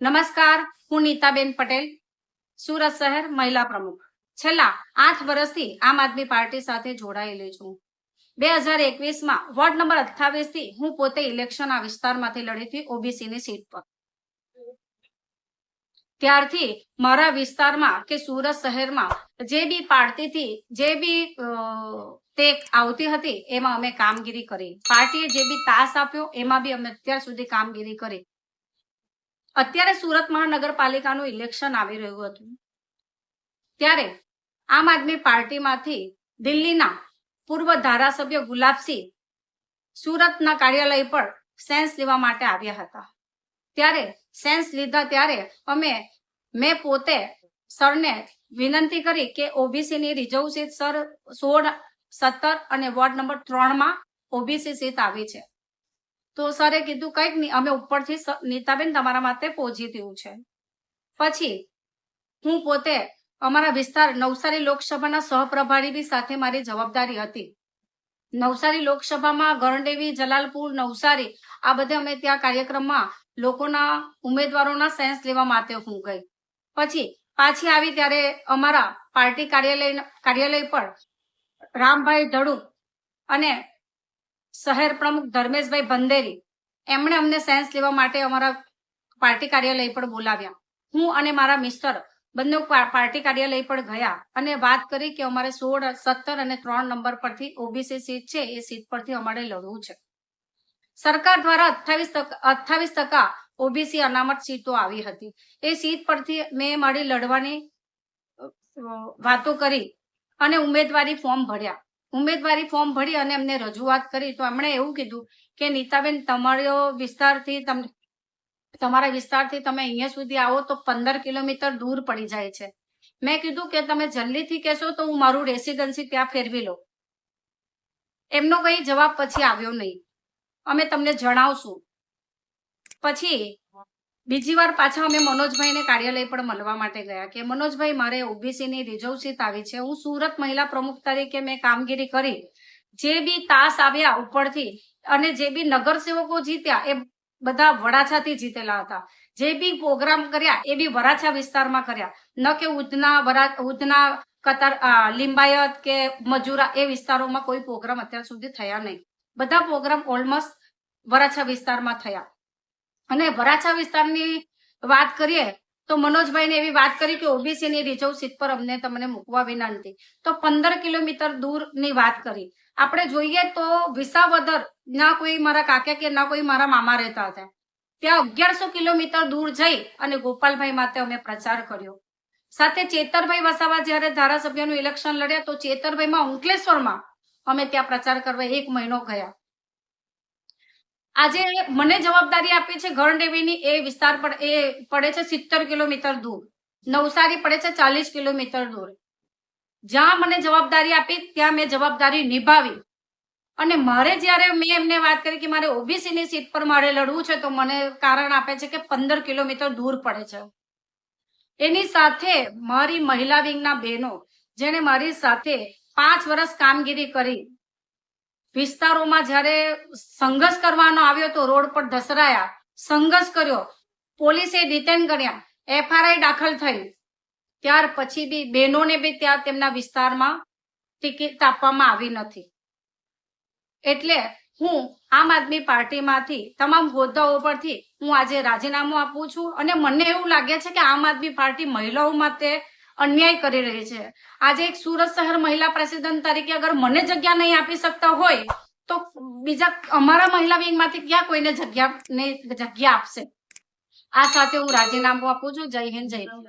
નમસ્કાર, હું નીતાબેન પટેલ, સુરત શહેર મહિલા પ્રમુખ. છેલ્લા 8 વર્ષથી આમ આદમી પાર્ટી સાથે જોડાયેલી છું. 2021માં વોર્ડ નંબર 28 થી હું પોતે ઇલેક્શન આ વિસ્તારમાંથી લડી હતી ઓબીસીની સીટ પર. ત્યારથી મારા વિસ્તારમાં કે સુરત શહેરમાં જે બી પાર્ટીથી જે બી તે આવતી હતી એમાં અમે કામગીરી કરી. પાર્ટીએ જે બી તાસ આપ્યો એમાં બી અમે અત્યાર સુધી કામગીરી કરી. અત્યારે સુરત મહાનગરપાલિકાનું ઇલેક્શન આવી રહ્યું હતું ત્યારે આમ આદમી પાર્ટીમાંથી દિલ્હીના પૂર્વ ધારાસભ્ય ગુલાબસિંહ સુરતના કાર્યાલય પર સેન્સ લેવા માટે આવ્યા હતા. ત્યારે સેન્સ લીધા ત્યારે મેં પોતે સરને વિનંતી કરી કે ઓબીસીની રિઝર્વ સીટ સર 16, 17 અને વોર્ડ નંબર 3 માં ઓબીસી સીટ આવી છે. તો સરે કીધું કંઈક નહીં, અમે ઉપરથી નીતાબેન તમારા માટે પોઝિટિવ છે. પછી હું પોતે અમારા વિસ્તાર નવસારી લોકસભાના સહપ્રભારી બી સાથે મારી જવાબદારી હતી. નવસારી લોકસભામાં ગણદેવી, જલાલપુર, નવસારી આ બધે અમે ત્યાં કાર્યક્રમમાં લોકોના ઉમેદવારોના સેન્સ લેવા માટે હું ગઈ. પછી પાછી આવી ત્યારે અમારા પાર્ટી કાર્યાલય પર રામભાઈ ધડુ અને શહેર પ્રમુખ ધર્મેશભાઈ બંદેરી એમણે અમને સેન્સ લેવા માટે અમારા પાર્ટી કાર્યાલય પર બોલાવ્યા. હું અને મારા મિસ્ટર બંને પાર્ટી કાર્યાલય પર ગયા અને વાત કરી કે અમારે 16, 17 અને 3 નંબર પરથી ઓબીસી સીટ છે એ સીટ પરથી અમારે લડવું છે. સરકાર દ્વારા 28% ઓબીસી અનામત સીટો આવી હતી. એ સીટ પરથી મેં મારી લડવાની વાતો કરી અને ઉમેદવારી ફોર્મ ભરી અને એમને રજૂઆત કરી. તો એમણે એવું કીધું કે નીતાબેન તમારા વિસ્તારથી તમે અહીંયા સુધી આવો તો 15 કિલોમીટર દૂર પડી જાય છે. મેં કીધું કે તમે જલ્દીથી કહેશો તો હું મારું રેસિડન્સી ત્યાં ફેરવી લઉં. એમનો કઈ જવાબ પછી આવ્યો નહીં. અમે તમને જણાવશું. પછી બીજી વાર પાછા અમે મનોજભાઈને કાર્યાલય પર મળવા માટે ગયા કે મનોજભાઈ મારે ઓબીસીની રિઝર્વ સીટ આવી છે. હું સુરત મહિલા પ્રમુખ તરીકે મેં કામગીરી કરી. જે બી તાસ આવ્યા ઉપરથી અને જે બી નગરસેવકો જીત્યા એ બધા વરાછાથી જીતેલા હતા. જે બી પ્રોગ્રામ કર્યા એ બી વરાછા વિસ્તારમાં કર્યા, ન કે ઉધના કતાર, લિંબાયત કે મજૂરા એ વિસ્તારોમાં કોઈ પ્રોગ્રામ અત્યાર સુધી થયા નહીં. બધા પ્રોગ્રામ ઓલમોસ્ટ વરાછા વિસ્તારમાં થયા. અને વરાછા વિસ્તારની વાત કરીએ તો મનોજભાઈને એવી વાત કરી કે ઓબીસીની રિઝર્વ સીટ પર અમને તમને મૂકવા વિનંતી. તો 15 કિલોમીટર દૂરની વાત કરી. આપણે જોઈએ તો વિસાવદર ના કોઈ મારા કાકા કે ના કોઈ મારા મામા રહેતા હતા, ત્યાં 1100 કિલોમીટર દૂર જઈ અને ગોપાલભાઈ માટે અમે પ્રચાર કર્યો. સાથે ચેતરભાઈ વસાવા જયારે ધારાસભ્યનું ઇલેક્શન લડ્યા તો ચેતરભાઈમાં અંકલેશ્વરમાં અમે ત્યાં પ્રચાર કરવા 1 મહિનો ગયા. આજે મને જવાબદારી આપી છે ગણદેવીની, એ વિસ્તાર પર એ પડે છે 70 કિલોમીટર દૂર. નવસારી પડે છે 40 કિલોમીટર દૂર. જ્યાં મને જવાબદારી આપી ત્યાં મેં જવાબદારી નિભાવી. અને મારે જયારે મેં એમને વાત કરી કે મારે ઓબીસીની સીટ પર મારે લડવું છે તો મને કારણ આપે છે કે 15 કિલોમીટર દૂર પડે છે. એની સાથે મારી મહિલા વિંગના બહેનો જેને મારી સાથે 5 વર્ષ કામગીરી કરી, વિસ્તારોમાં જ્યારે સંઘર્ષ કરવાનો આવ્યો તો રોડ પર ધસરાયા, સંઘર્ષ કર્યો, પોલીસે ડિટેન કર્યા, એફઆરઆઈ દાખલ થઈ. ત્યાર પછી બી બહેનોને બી ત્યાં તેમના વિસ્તારમાં ટિકિટ આપવામાં આવી નથી. એટલે હું આમ આદમી પાર્ટીમાંથી તમામ હોદ્દાઓ પરથી હું આજે રાજીનામું આપું છું. અને મને એવું લાગે છે કે આમ આદમી પાર્ટી મહિલાઓ માટે અન્યાય કરી રહી છે. આજે એક સુરત શહેર મહિલા પ્રેસિડેન્ટ તરીકે અગર મને જગ્યા નહીં આપી શકતા હોય તો બીજા અમારા મહિલા વિંગમાંથી ક્યાં કોઈને જગ્યા આપશે. આ સાથે હું રાજીનામું આપું છું. જય હિન્દ, જય ભારત.